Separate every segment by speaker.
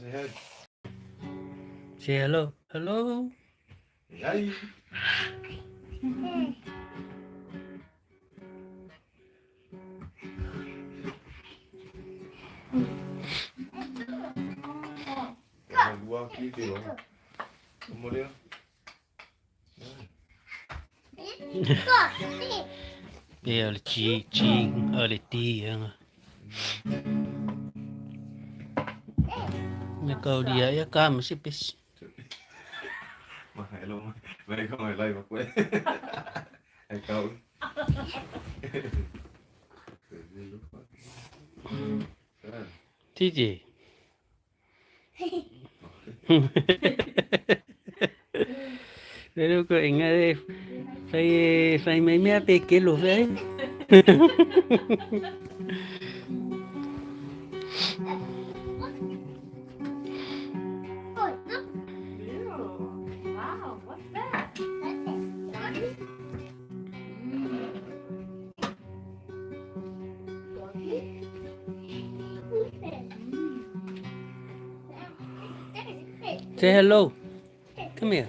Speaker 1: ahead.
Speaker 2: Say hello. Hello.
Speaker 1: Yay! Dua kita bang. Kamu dia.
Speaker 2: Yeah, the ching, the tea, Mày cầu địa ya cam si pis.
Speaker 1: Mahal lo. Mereka mahal lah aku. Hai kau.
Speaker 2: TJ. Pero ko inga fai mai mea pe ke lo fai.
Speaker 3: Wow, what's that?
Speaker 2: Say hello. Come here.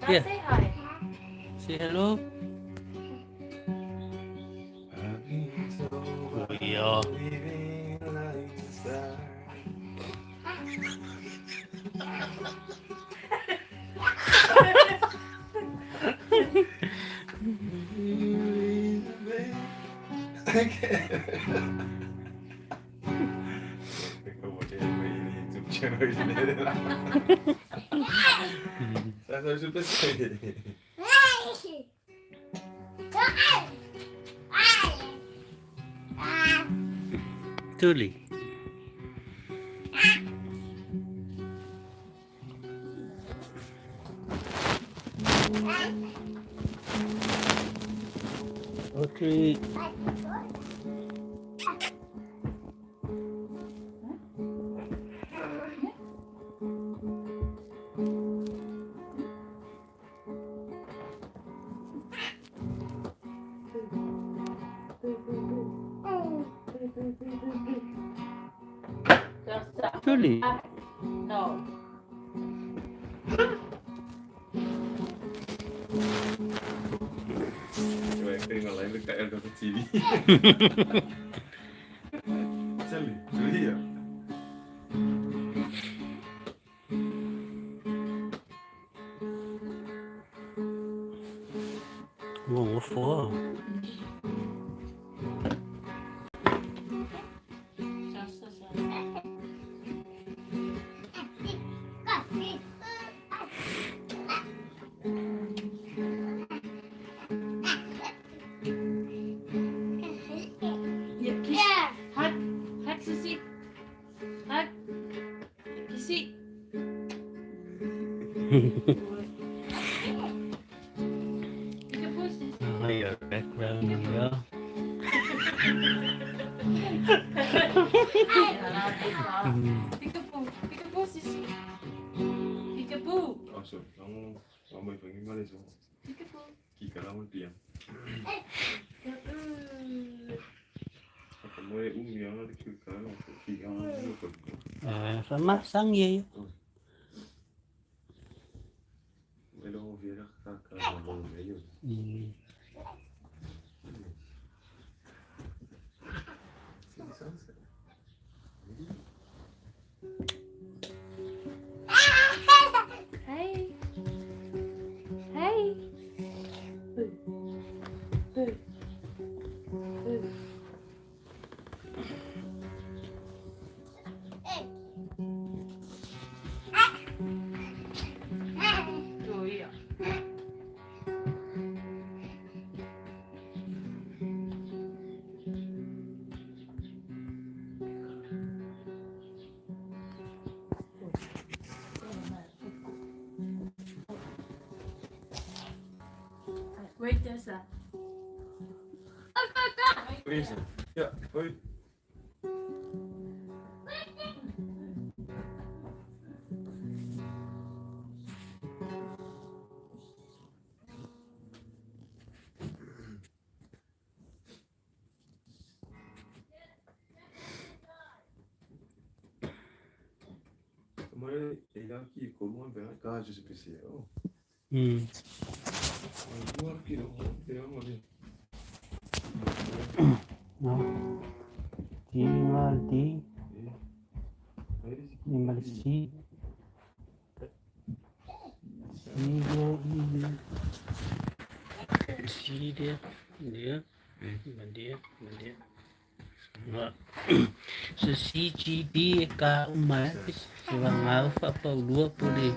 Speaker 3: Say hi.
Speaker 2: Say hello. Oh yeah.
Speaker 1: Saya sudah selesai.
Speaker 2: Tuli. Otri. Tuli.
Speaker 3: No.
Speaker 1: Coba acting orang lain dekat yang dapat TV. Sally, Julia ya.
Speaker 2: Wow, what for?
Speaker 3: Yeah, kiss. Hug. Hug, Sissy. Hug. Kissy. Peekaboo, Sissy.
Speaker 2: Oh, your background here.
Speaker 3: Peekaboo. Peekaboo, Sissy. Peekaboo.
Speaker 1: Masuk, kamu mau pergi mana semua?
Speaker 3: Peekaboo.
Speaker 1: Kita lama diam.
Speaker 3: Peekaboo.
Speaker 1: Kamu yang ada kita masuk tiga orang.
Speaker 2: Sama sang ye.
Speaker 1: Melong viera kakak ngomong medio.
Speaker 3: Hey. Hey. Oh yeah. Wait, there's a.
Speaker 1: Bisa. Ya, oi. Et là, qui comment ben un cas spécial. Voir qui le
Speaker 2: No. Tinggal di Malaysia. Dia. Vâng. Sự si chi đi cả mà vàng áo pháp bảo lúa bồ đi.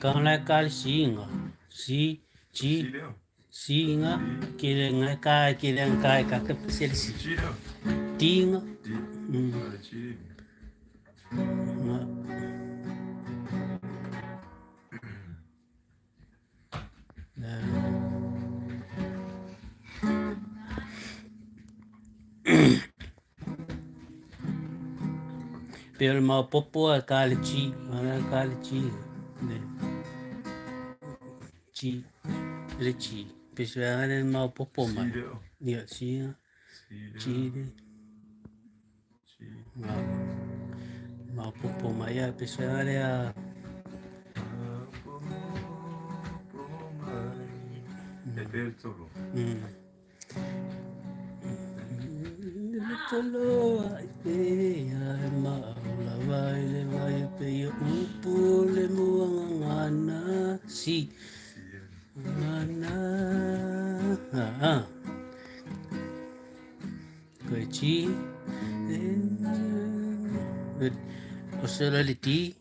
Speaker 2: Con lại cái gì ngờ si chi si ngờ kia ngay cái các cái gì tiếng ngờ Pero mau popo kalichi, mana kalichi, ne, chi, lechi. Pessoal mau popo mai, ya si, chi de, mau popo mai ya pessoal ya. Tolo ya maula vai pe upu le muangana si ngana Keci Australia